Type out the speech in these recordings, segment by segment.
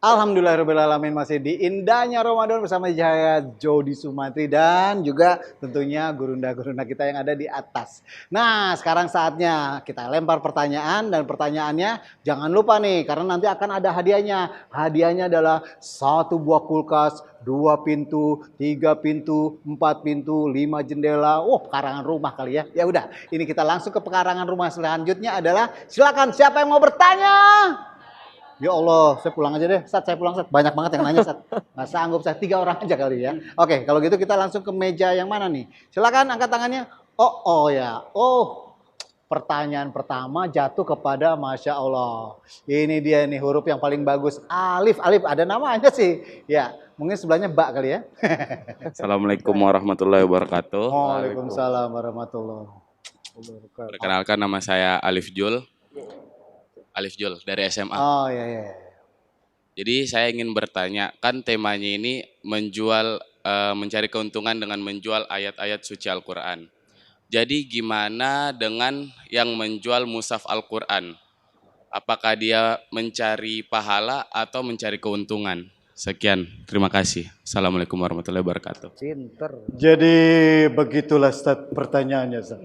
Alhamdulillahirrahmanirrahim, masih di indahnya Ramadan bersama saya Jody Sumantri dan juga tentunya gurunda-gurunda kita yang ada di atas. Nah, sekarang saatnya kita lempar pertanyaan dan pertanyaannya jangan lupa nih karena nanti akan ada hadiahnya. Hadiahnya adalah 1 buah kulkas, 2 pintu, 3 pintu, 4 pintu, 5 jendela. Pekarangan rumah kali ya. Ya udah, ini kita langsung ke pekarangan rumah selanjutnya adalah silakan siapa yang mau bertanya? Ya Allah, saya pulang aja deh, Sat, saya pulang, Sat. Banyak banget yang nanya, Sat. Nggak sanggup, saya 3 orang aja kali ya. Oke, kalau gitu kita langsung ke meja yang mana nih? Silakan angkat tangannya. Oh ya. Pertanyaan pertama jatuh kepada Masya Allah. Ini dia nih huruf yang paling bagus. Alif, Alif, ada namanya sih. Ya, mungkin sebelahnya Ba kali ya. Assalamualaikum warahmatullahi wabarakatuh. Waalaikumsalam warahmatullahi wabarakatuh. Perkenalkan, nama saya Alif Jul dari SMA. Oh iya. Jadi saya ingin bertanya, kan temanya ini mencari keuntungan dengan menjual ayat-ayat suci Al-Quran. Jadi gimana dengan yang menjual mushaf Al-Quran? Apakah dia mencari pahala atau mencari keuntungan? Sekian, terima kasih. Assalamualaikum warahmatullahi wabarakatuh. Pinter. Jadi begitulah Ustaz pertanyaannya, Ustaz.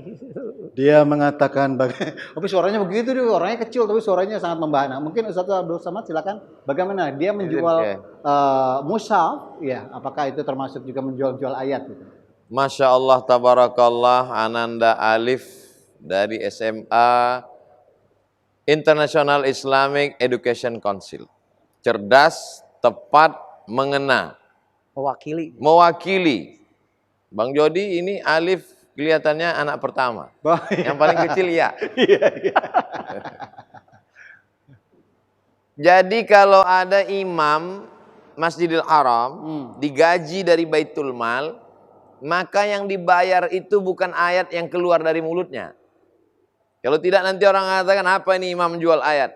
Dia mengatakan tapi suaranya begitu dia, orangnya kecil tapi suaranya sangat membahana. Mungkin Ustaz Abdul Samad silakan bagaimana dia menjual mushaf, ya, apakah itu termasuk juga menjual ayat gitu. Masya Allah, tabarakallah, Ananda Alif dari SMA International Islamic Education Council. Cerdas, tepat, mengena. Mewakili. Bang Jody ini Alif kelihatannya anak pertama. Yang paling kecil ya. Iya. Jadi kalau ada imam Masjidil Haram digaji dari Baitul Mal, maka yang dibayar itu bukan ayat yang keluar dari mulutnya. Kalau tidak nanti orang mengatakan apa ini imam menjual ayat.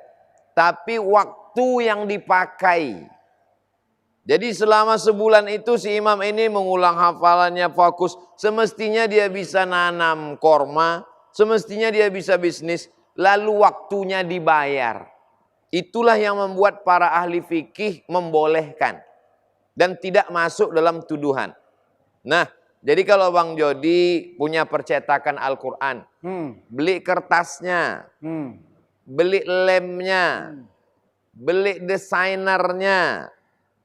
Tapi waktu yang dipakai. Jadi selama sebulan itu si imam ini mengulang hafalannya, fokus. Semestinya dia bisa nanam korma, semestinya dia bisa bisnis, lalu waktunya dibayar. Itulah yang membuat para ahli fikih membolehkan dan tidak masuk dalam tuduhan. Nah, jadi kalau Bang Jody punya percetakan Al-Quran, beli kertasnya, beli lemnya, beli desainernya,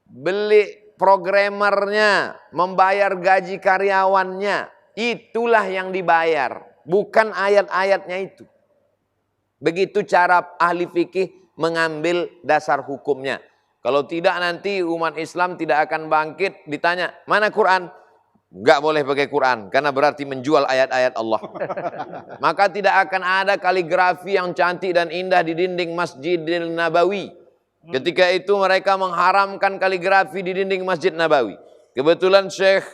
beli programmernya, membayar gaji karyawannya, itulah yang dibayar, bukan ayat-ayatnya itu. Begitu cara ahli fikih mengambil dasar hukumnya. Kalau tidak nanti umat Islam tidak akan bangkit, ditanya, mana Quran? Enggak boleh pakai Quran, karena berarti menjual ayat-ayat Allah. Maka tidak akan ada kaligrafi yang cantik dan indah di dinding Masjidil Nabawi. Ketika itu mereka mengharamkan kaligrafi di dinding Masjid Nabawi. Kebetulan Syekh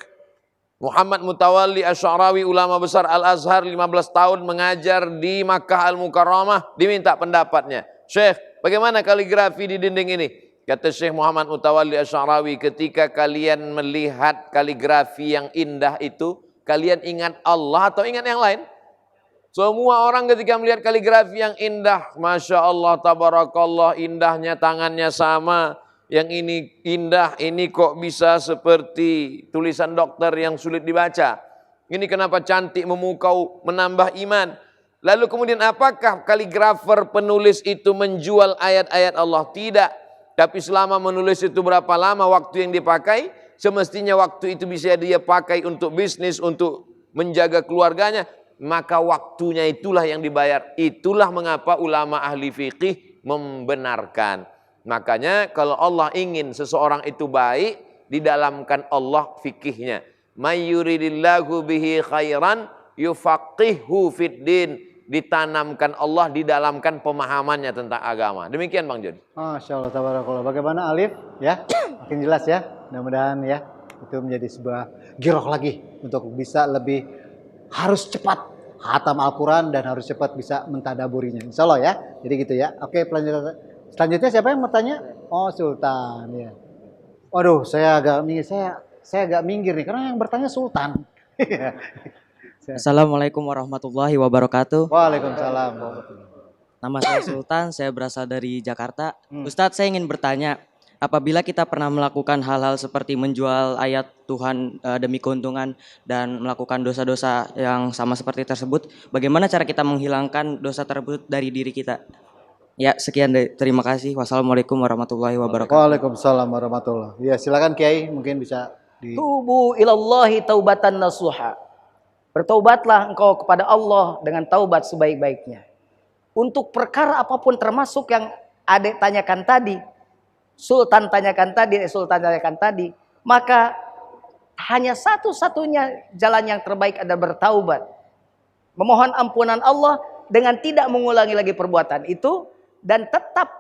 Muhammad Mutawalli Asy'arawi, ulama besar Al-Azhar, 15 tahun mengajar di Makkah Al-Mukarramah, diminta pendapatnya. Syekh, bagaimana kaligrafi di dinding ini? Kata Syekh Muhammad Mutawalli Asy'arawi, ketika kalian melihat kaligrafi yang indah itu, kalian ingat Allah atau ingat yang lain? Semua orang ketika melihat kaligrafi yang indah, Masya Allah, tabarakallah, indahnya tangannya sama, yang ini indah, ini kok bisa seperti tulisan dokter yang sulit dibaca. Ini kenapa cantik, memukau, menambah iman. Lalu kemudian apakah kaligrafer penulis itu menjual ayat-ayat Allah? Tidak. Tapi selama menulis itu berapa lama waktu yang dipakai, semestinya waktu itu bisa dia pakai untuk bisnis, untuk menjaga keluarganya, maka waktunya itulah yang dibayar. Itulah mengapa ulama ahli fikih membenarkan. Makanya kalau Allah ingin seseorang itu baik, didalamkan Allah fikihnya. May yuridillahu bihi khairan yufaqihu fid din. Ditanamkan Allah, didalamkan pemahamannya tentang agama. Demikian Bang Jody. Masya Allah, tabarakallah. Bagaimana Alif? Ya, makin jelas ya. Mudah-mudahan ya, itu menjadi sebuah giroh lagi untuk bisa lebih harus cepat khatam Al-Quran dan harus cepat bisa mentadaburinya. Insya Allah ya. Jadi gitu ya. Oke, selanjutnya siapa yang mau tanya? Oh, Sultan ya. Waduh, saya agak minggir nih karena yang bertanya Sultan. Assalamualaikum warahmatullahi wabarakatuh. Waalaikumsalam. Nama saya Sultan, saya berasal dari Jakarta. Ustadz, saya ingin bertanya, apabila kita pernah melakukan hal-hal seperti menjual ayat Tuhan demi keuntungan dan melakukan dosa-dosa yang sama seperti tersebut, bagaimana cara kita menghilangkan dosa tersebut dari diri kita? Ya, sekian terima kasih. Wassalamualaikum warahmatullahi wabarakatuh. Waalaikumsalam warahmatullahi. Ya, silakan Kiai, mungkin bisa di Tubu ilallahi taubatan nasuha. Bertaubatlah engkau kepada Allah dengan taubat sebaik-baiknya. Untuk perkara apapun termasuk yang adek tanyakan tadi, Sultan tanyakan tadi, maka hanya satu-satunya jalan yang terbaik adalah bertaubat. Memohon ampunan Allah dengan tidak mengulangi lagi perbuatan itu dan tetap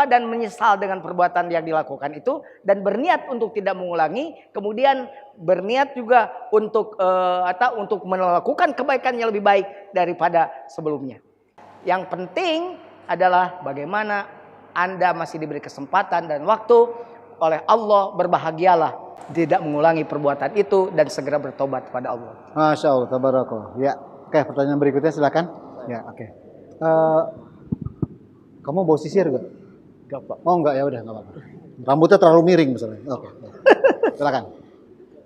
dan menyesal dengan perbuatan yang dilakukan itu dan berniat untuk tidak mengulangi, kemudian berniat juga untuk untuk melakukan kebaikan yang lebih baik daripada sebelumnya. Yang penting adalah bagaimana Anda masih diberi kesempatan dan waktu oleh Allah, berbahagialah tidak mengulangi perbuatan itu dan segera bertobat kepada Allah. Masya Allah, tabarakallah. Ya, oke, pertanyaan berikutnya silakan. Ya, oke. Kamu bawa sisir gak? Gak, Pak. Oh enggak, ya udah enggak apa-apa. Rambutnya terlalu miring misalnya. Oke. Silakan.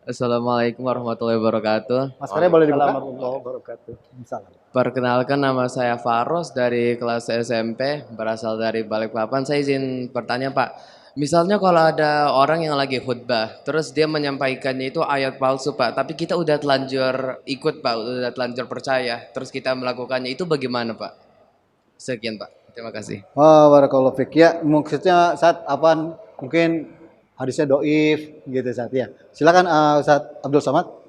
Assalamualaikum warahmatullahi wabarakatuh. Maskernya boleh dibuka? Warahmatullahi wabarakatuh. Salam. Perkenalkan, nama saya Faros dari kelas SMP, berasal dari Balikpapan. Saya izin bertanya Pak, misalnya kalau ada orang yang lagi khutbah, terus dia menyampaikannya itu ayat palsu Pak, tapi kita udah telanjur ikut Pak, udah telanjur percaya, terus kita melakukannya, itu bagaimana Pak? Sekian Pak, terima kasih. Oh, barakallahu fik. Ya, maksudnya saat apa mungkin hadisnya doif gitu saat ya. Silakan Ustaz Abdul Somad.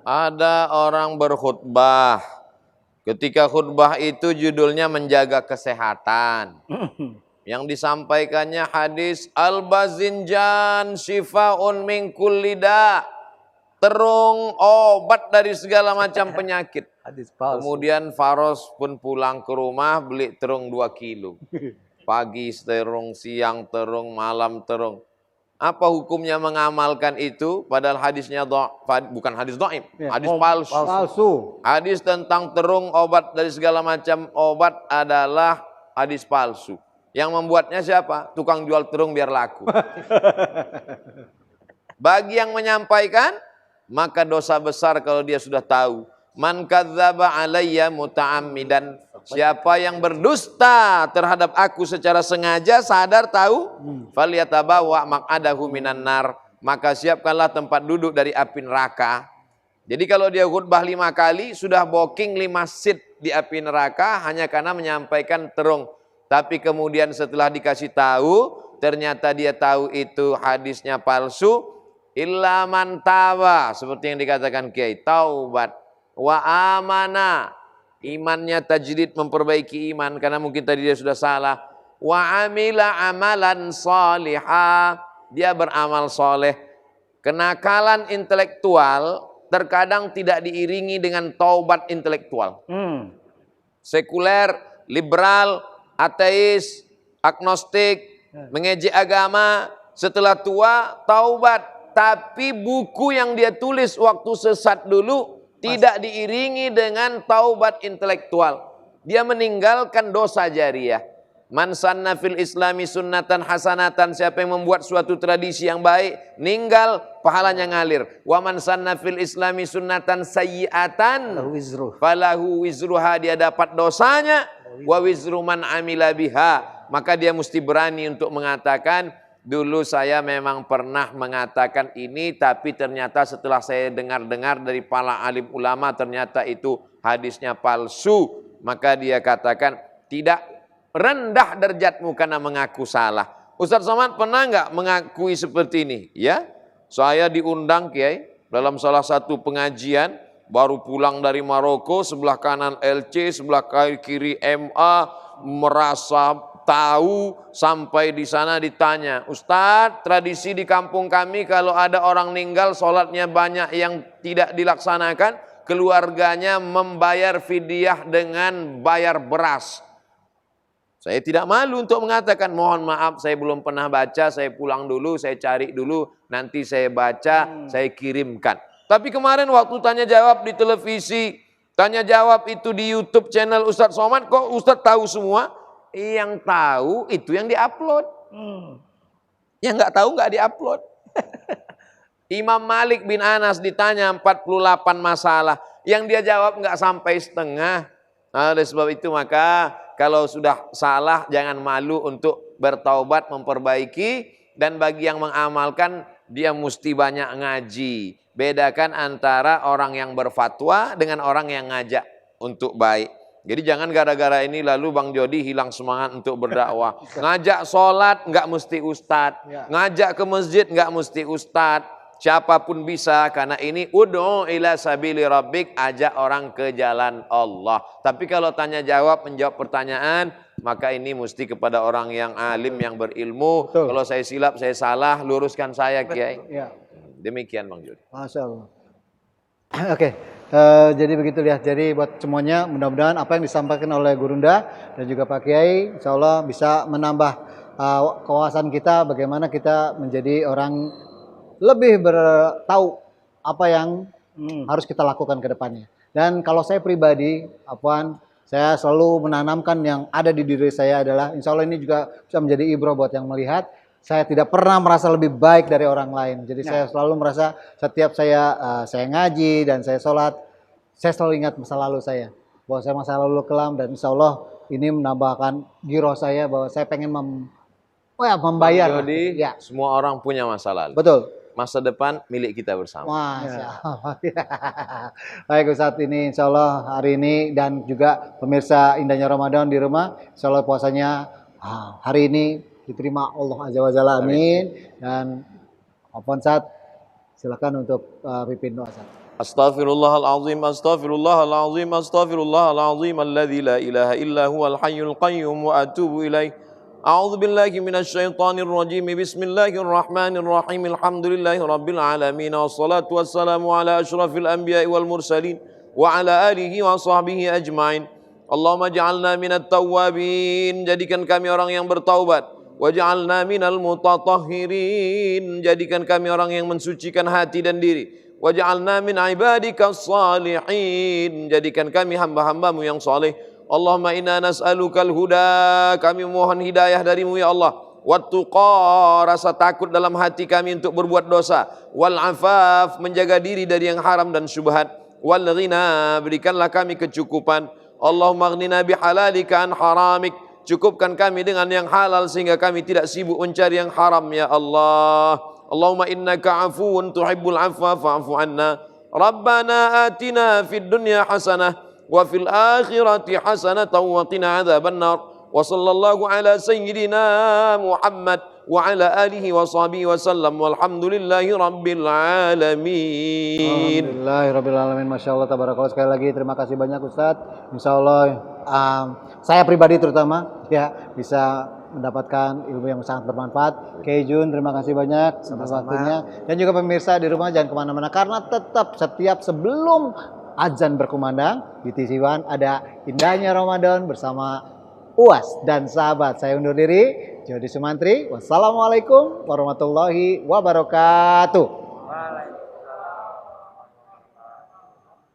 Ada orang berkhutbah. Ketika khutbah itu judulnya menjaga kesehatan. Yang disampaikannya hadis al-bazinjan shifaun min kulli da. Terung obat dari segala macam penyakit. Hadis palsu. Kemudian Faros pun pulang ke rumah beli terung 2 kilo. Pagi terung, siang terung, malam terung. Apa hukumnya mengamalkan itu? Padahal hadisnya bukan hadis dhaif, hadis palsu. Palsu. Hadis tentang terung obat dari segala macam obat adalah hadis palsu. Yang membuatnya siapa? Tukang jual terung biar laku. Bagi yang menyampaikan, maka dosa besar kalau dia sudah tahu. Man kadzdzaba alayya muta'ammidan. Siapa yang berdusta terhadap aku secara sengaja, sadar tahu, falyatabawa maq'adahu minan nar, maka siapkanlah tempat duduk dari api neraka. Jadi kalau dia khutbah 5 kali, sudah booking 5 seat di api neraka hanya karena menyampaikan terung. Tapi kemudian setelah dikasih tahu, ternyata dia tahu itu hadisnya palsu. Illa man taba, seperti yang dikatakan Kiai, taubat wa amana. Imannya tajdid, memperbaiki iman karena mungkin tadi dia sudah salah. Wa amila amalan salihah, dia beramal soleh. Kenakalan intelektual terkadang tidak diiringi dengan taubat intelektual. Sekuler, liberal, ateis, agnostik, mengejek agama, setelah tua taubat. Tapi buku yang dia tulis waktu sesat dulu tidak diiringi dengan taubat intelektual. Dia meninggalkan dosa jariyah. Man sanna fil islami sunnatan hasanatan. Siapa yang membuat suatu tradisi yang baik, ninggal, pahalanya ngalir. Wa man sanna fil islami sunnatan sayyi'atan falahu wizruha, dia dapat dosanya. Wa wizru man amila biha. Maka dia mesti berani untuk mengatakan, dulu saya memang pernah mengatakan ini, tapi ternyata setelah saya dengar-dengar dari para alim ulama, ternyata itu hadisnya palsu. Maka dia katakan, tidak rendah derajatmu karena mengaku salah. Ustaz Somad pernah nggak mengakui seperti ini? Ya, saya diundang Kiai dalam salah satu pengajian, baru pulang dari Maroko, sebelah kanan LC, sebelah kiri MA, merasa tahu, sampai di sana ditanya, Ustadz, tradisi di kampung kami kalau ada orang meninggal, sholatnya banyak yang tidak dilaksanakan, keluarganya membayar fidyah dengan bayar beras. Saya tidak malu untuk mengatakan, mohon maaf saya belum pernah baca, saya pulang dulu, saya cari dulu, nanti saya baca, saya kirimkan. Tapi kemarin waktu tanya jawab di televisi, tanya jawab itu di YouTube channel Ustadz Somad, kok Ustadz tahu semua? Yang tahu itu yang diupload. Yang nggak tahu nggak diupload. Imam Malik bin Anas ditanya 48 masalah. Yang dia jawab nggak sampai setengah. Nah, oleh sebab itu maka kalau sudah salah jangan malu untuk bertaubat, memperbaiki. Dan bagi yang mengamalkan dia mesti banyak ngaji. Bedakan antara orang yang berfatwa dengan orang yang ngajak untuk baik. Jadi jangan gara-gara ini lalu Bang Jody hilang semangat untuk berdakwah. Ngajak sholat nggak mesti ustadz. Ngajak ke masjid nggak mesti ustadz. Siapapun bisa, karena ini ud'u ila sabili rabbik, ajak orang ke jalan Allah. Tapi kalau tanya jawab, menjawab pertanyaan, maka ini mesti kepada orang yang alim, yang berilmu. Betul. Kalau saya silap, saya salah, luruskan saya, Kiai. Ya. Demikian Bang Jody. Masya Allah. Oke, jadi begitu lihat. Jadi buat semuanya, mudah-mudahan apa yang disampaikan oleh Gurunda dan juga Pak Kiai, insya Allah bisa menambah kewawasan kita, bagaimana kita menjadi orang lebih tahu apa yang harus kita lakukan ke depannya. Dan kalau saya pribadi, Afwan, saya selalu menanamkan yang ada di diri saya adalah, insya Allah ini juga bisa menjadi ibrah buat yang melihat. Saya tidak pernah merasa lebih baik dari orang lain. Jadi saya selalu merasa setiap saya ngaji dan saya sholat, saya selalu ingat masa lalu saya. Bahwa saya masa lalu kelam, dan insya Allah ini menambahkan giroh saya bahwa saya pengen membayar. Jadi semua orang punya masa lalu. Betul. Masa depan milik kita bersama. Masya Allah. Baik Ustadz, ini insya Allah hari ini dan juga pemirsa indahnya Ramadan di rumah, insya Allah puasanya hari ini diterima Allah Azza wa Jalla, amin. Dan Afwan Ustadz, silakan untuk pimpin doa Ustadz. Astaghfirullahalazim, astaghfirullahalazim, astaghfirullahalazim, alladzi la ilaha illa huwal hayyul qayyum wa atubu ilaih. A'udzu billahi minasyaitonir rajim. Bismillahirrahmanirrahim. Alhamdulillahi rabbil alamin. Wassalatu wassalamu ala asyrafil anbiya'i wal mursalin wa ala alihi wa sahbihi ajmain. Allahumma ja'alna minat tawwabin. Jadikan kami orang yang bertaubat. Waj'alna minal mutatahhirin. Jadikan kami orang yang mensucikan hati dan diri. Waj'alna min ibadikas salihin. Jadikan kami hamba-hambamu yang saleh. Allahumma inna nas'alukal huda, kami mohon hidayah darimu ya Allah. Wattuqa, rasa takut dalam hati kami untuk berbuat dosa. Wal afaf, menjaga diri dari yang haram dan syubhat. Wal ghina, berikanlah kami kecukupan. Allahumma aghnina bihalalika an haramik, cukupkan kami dengan yang halal sehingga kami tidak sibuk mencari yang haram ya Allah. Allahumma innaka afuwun tuhibbul afwa fa'fu anna. Rabbana atina fid dunya hasanah wa fil akhirati hasanatan wa qina adzaban nar. Wa sallallahu ala sayyidina Muhammad wa ala alihi wa sahbihi wa sallam walhamdulillahi rabbil alamin. Alhamdulillahi rabbil alamin. Masya Allah, tabarakallah. Sekali lagi terima kasih banyak Ustadz. Insya Allah saya pribadi terutama ya bisa mendapatkan ilmu yang sangat bermanfaat. Kiai Jun, terima kasih banyak atas waktunya. Dan juga pemirsa di rumah jangan kemana-mana, karena tetap setiap sebelum azan berkumandang di TV One ada indahnya Ramadan bersama UAS dan sahabat. Saya undur diri, Jody Sumantri. Wassalamualaikum warahmatullahi wabarakatuh.